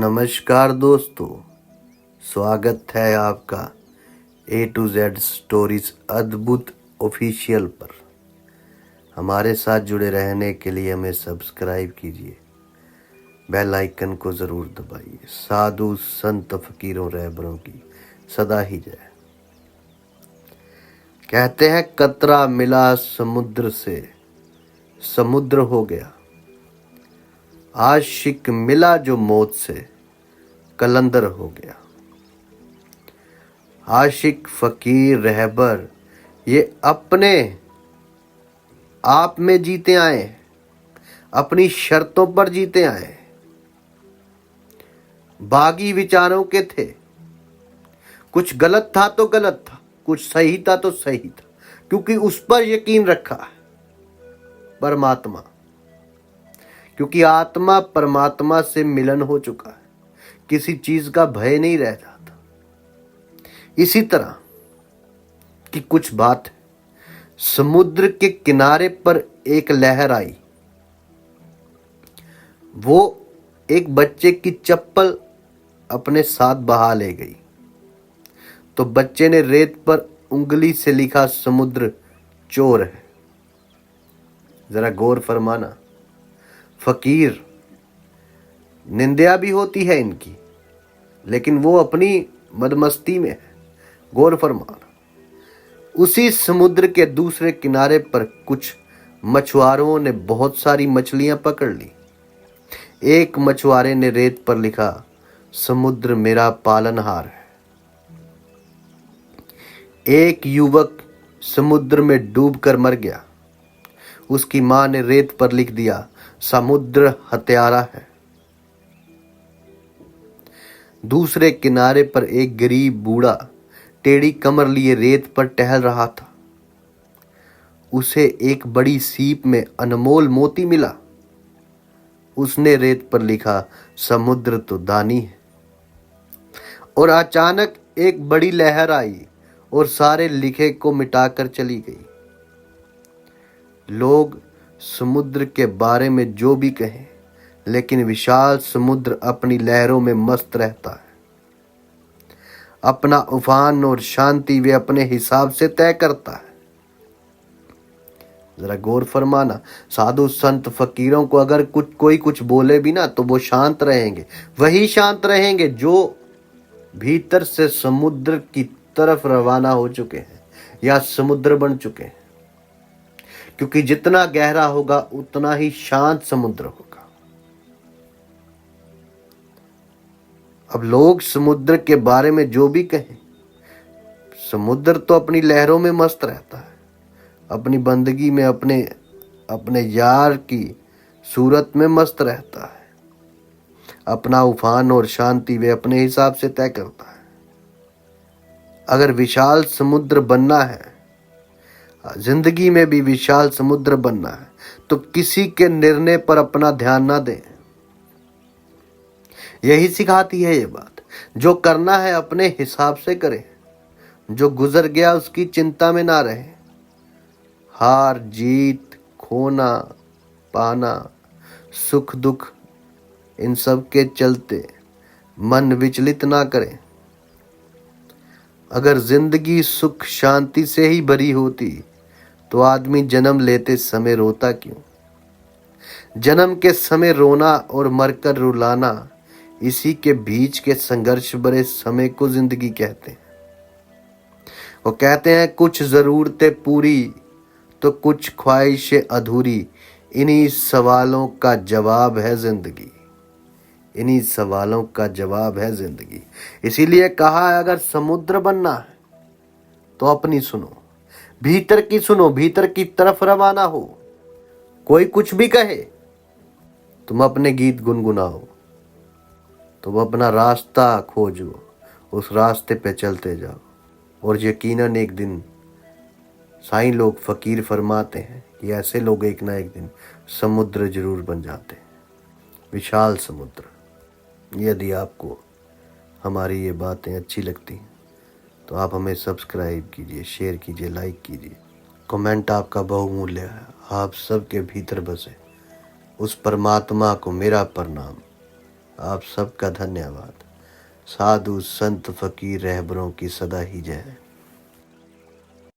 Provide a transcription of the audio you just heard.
नमस्कार दोस्तों, स्वागत है आपका A to Z स्टोरीज अद्भुत ऑफिशियल पर। हमारे साथ जुड़े रहने के लिए हमें सब्सक्राइब कीजिए, बेल आइकन को ज़रूर दबाइए। साधु संत फकीरों रहबरों की सदा ही जय। कहते हैं कतरा मिला समुद्र से समुद्र हो गया, आशिक मिला जो मौत से कलंदर हो गया। आशिक फकीर रहबर ये अपने आप में जीते आए, अपनी शर्तों पर जीते आए। बागी विचारों के थे, कुछ गलत था तो गलत था, कुछ सही था तो सही था, क्योंकि उस पर यकीन रखा है परमात्मा, क्योंकि आत्मा परमात्मा से मिलन हो चुका है, किसी चीज का भय नहीं रह जाता। इसी तरह की कुछ बात है। समुद्र के किनारे पर एक लहर आई, वो एक बच्चे की चप्पल अपने साथ बहा ले गई। तो बच्चे ने रेत पर उंगली से लिखा, समुद्र चोर है। जरा गौर फरमाना, फकीर निंदा भी होती है इनकी, लेकिन वो अपनी मदमस्ती में है। गौर फरमाना, उसी समुद्र के दूसरे किनारे पर कुछ मछुआरों ने बहुत सारी मछलियां पकड़ ली। एक मछुआरे ने रेत पर लिखा, समुद्र मेरा पालनहार है। एक युवक समुद्र में डूबकर मर गया। उसकी मां ने रेत पर लिख दिया, समुद्र हत्यारा है। दूसरे किनारे पर एक गरीब बूढ़ा टेढ़ी कमर लिए रेत पर टहल रहा था। उसे एक बड़ी सीप में अनमोल मोती मिला। उसने रेत पर लिखा, समुद्र तो दानी है। और अचानक एक बड़ी लहर आई और सारे लिखे को मिटाकर चली गई। लोग समुद्र के बारे में जो भी कहें, लेकिन विशाल समुद्र अपनी लहरों में मस्त रहता है। अपना उफान और शांति वे अपने हिसाब से तय करता है। जरा गौर फरमाना, साधु संत फकीरों को अगर कोई कुछ बोले भी ना, तो वो शांत रहेंगे। वही शांत रहेंगे जो भीतर से समुद्र की तरफ रवाना हो चुके हैं या समुद्र बन चुके हैं, क्योंकि जितना गहरा होगा उतना ही शांत समुद्र होगा। अब लोग समुद्र के बारे में जो भी कहें, समुद्र तो अपनी लहरों में मस्त रहता है, अपनी बंदगी में अपने यार की सूरत में मस्त रहता है। अपना उफान और शांति वे अपने हिसाब से तय करता है। अगर विशाल समुद्र बनना है, जिंदगी में भी विशाल समुद्र बनना है, तो किसी के निर्णय पर अपना ध्यान ना दें। यही सिखाती है ये बात। जो करना है अपने हिसाब से करें, जो गुजर गया उसकी चिंता में ना रहे। हार जीत, खोना पाना, सुख दुख, इन सब के चलते मन विचलित ना करें। अगर जिंदगी सुख शांति से ही भरी होती तो आदमी जन्म लेते समय रोता क्यों? जन्म के समय रोना और मरकर रुलाना, इसी के बीच के संघर्ष भरे समय को जिंदगी कहते हैं। वो कहते हैं कुछ जरूरतें पूरी तो कुछ ख्वाहिशें अधूरी। इन्हीं सवालों का जवाब है जिंदगी। इन्हीं सवालों का जवाब है जिंदगी। इसीलिए कहा है, अगर समुद्र बनना है तो अपनी सुनो, भीतर की सुनो, भीतर की तरफ रवाना हो। कोई कुछ भी कहे, तुम अपने गीत गुनगुनाओ, तुम अपना रास्ता खोजो, उस रास्ते पे चलते जाओ। और यकीनन एक दिन साईं लोग फकीर फरमाते हैं कि ऐसे लोग एक ना एक दिन समुद्र जरूर बन जाते हैं, विशाल समुद्र। यदि आपको हमारी ये बातें अच्छी लगती हैं तो आप हमें सब्सक्राइब कीजिए, शेयर कीजिए, लाइक कीजिए। कमेंट आपका बहुमूल्य है। आप सबके भीतर बसे उस परमात्मा को मेरा प्रणाम। आप सबका धन्यवाद। साधु संत फकीर रहबरों की सदा ही जय।